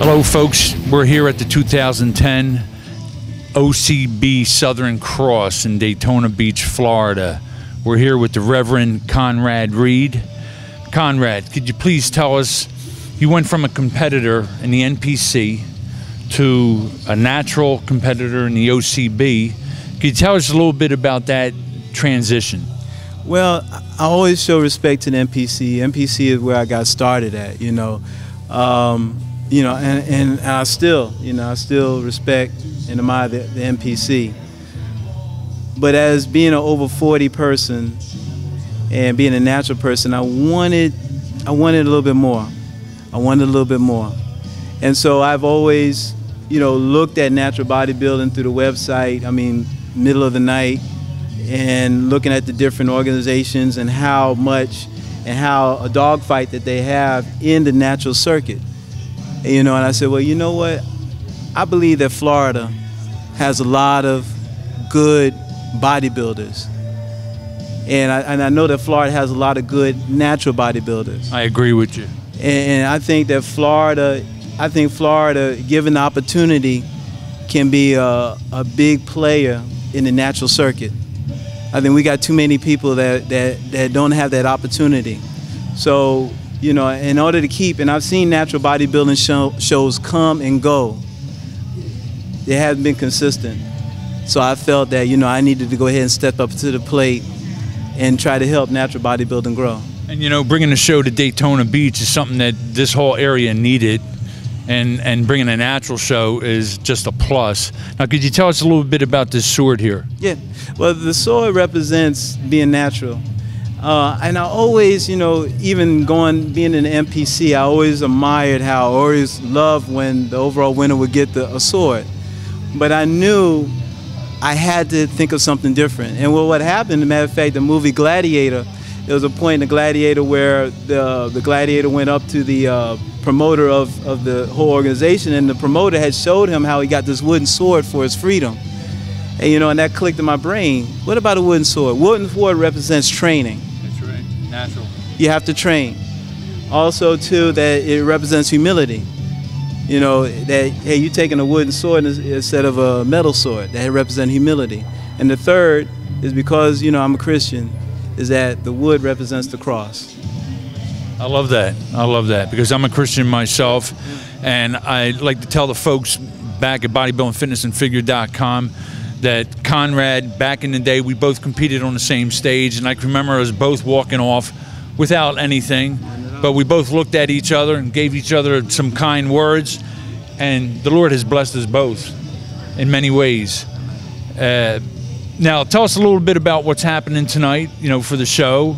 Hello folks, we're here at the 2010 OCB Southern Cross in Daytona Beach, Florida. We're here with the Reverend Conrad Reid. Conrad, could you please tell us, you went from a competitor in the NPC to a natural competitor in the OCB. Could you tell us a little bit about that transition? Well, I always show respect to the NPC. NPC is where I got started at, and I still, I still respect and admire the NPC. But as being an over 40 person and being a natural person, I wanted a little bit more. I wanted a little bit more. And so I've always, looked at natural bodybuilding through the website, middle of the night, and looking at the different organizations and how much and how a dogfight that they have in the natural circuit. And I said, well, you know what? I believe that Florida has a lot of good bodybuilders. And I know that Florida has a lot of good natural bodybuilders. I agree with you. And I think that Florida, given the opportunity, can be a big player in the natural circuit. I think we got too many people that don't have that opportunity. So, in order to keep, and I've seen natural bodybuilding shows come and go, they haven't been consistent. So I felt that, I needed to go ahead and step up to the plate and try to help natural bodybuilding grow. And bringing the show to Daytona Beach is something that this whole area needed, and bringing a natural show is just a plus. Now, could you tell us a little bit about this sword here? Yeah, well, the sword represents being natural. And I always, even being in the NPC, I always admired I always loved when the overall winner would get a sword. But I knew I had to think of something different. And what happened, as a matter of fact, the movie Gladiator, there was a point in the Gladiator where the Gladiator went up to the promoter of the whole organization, and the promoter had showed him how he got this wooden sword for his freedom. And, and that clicked in my brain. What about a wooden sword? Wooden sword represents training. That's right, natural. You have to train. Also, too, that it represents humility. That, hey, you're taking a wooden sword instead of a metal sword. That represents humility. And the third is because, I'm a Christian, is that the wood represents the cross. I love that. I love that because I'm a Christian myself, and I like to tell the folks back at bodybuildingfitnessandfigure.com that Conrad, back in the day, we both competed on the same stage, and I can remember us both walking off without anything, but we both looked at each other and gave each other some kind words, and the Lord has blessed us both in many ways. Now, tell us a little bit about what's happening tonight, for the show.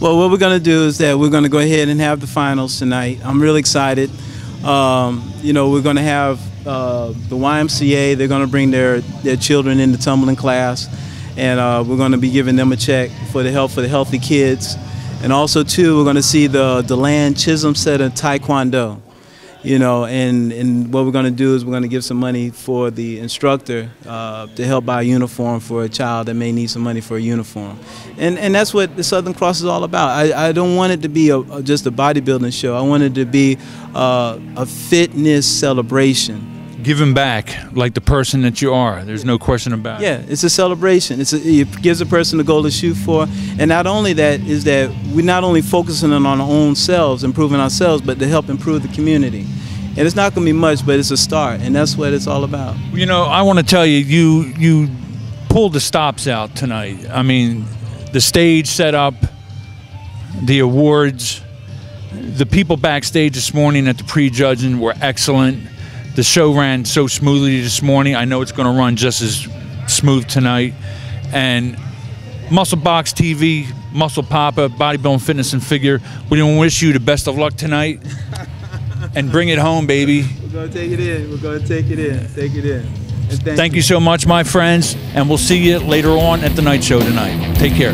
Well, what we're going to do is that we're going to go ahead and have the finals tonight. I'm really excited. We're going to have the YMCA. They're going to bring their children in the tumbling class, and we're going to be giving them a check for the healthy kids. And also, too, we're going to see the DeLand Chisholm set of Taekwondo. And what we're going to do is we're going to give some money for the instructor to help buy a uniform for a child that may need some money for a uniform. And that's what the Southern Cross is all about. I don't want it to be just a bodybuilding show. I want it to be a fitness celebration. Giving back like the person that you are. There's no question about it. Yeah, it's a celebration. It gives a person a goal to shoot for. And not only that, is that we're not only focusing on our own selves, improving ourselves, but to help improve the community. And it's not going to be much, but it's a start, and that's what it's all about. I want to tell you, you pulled the stops out tonight. The stage set up, the awards, the people backstage this morning at the prejudging were excellent. The show ran so smoothly this morning. I know it's going to run just as smooth tonight. And Muscle Box TV, Muscle Papa, Bodybuilding, Fitness, and Figure, we want to wish you the best of luck tonight. And bring it home, baby. We're going to take it in. We're going to take it in. Take it in. And thank you so much, my friends. And we'll see you later on at the night show tonight. Take care.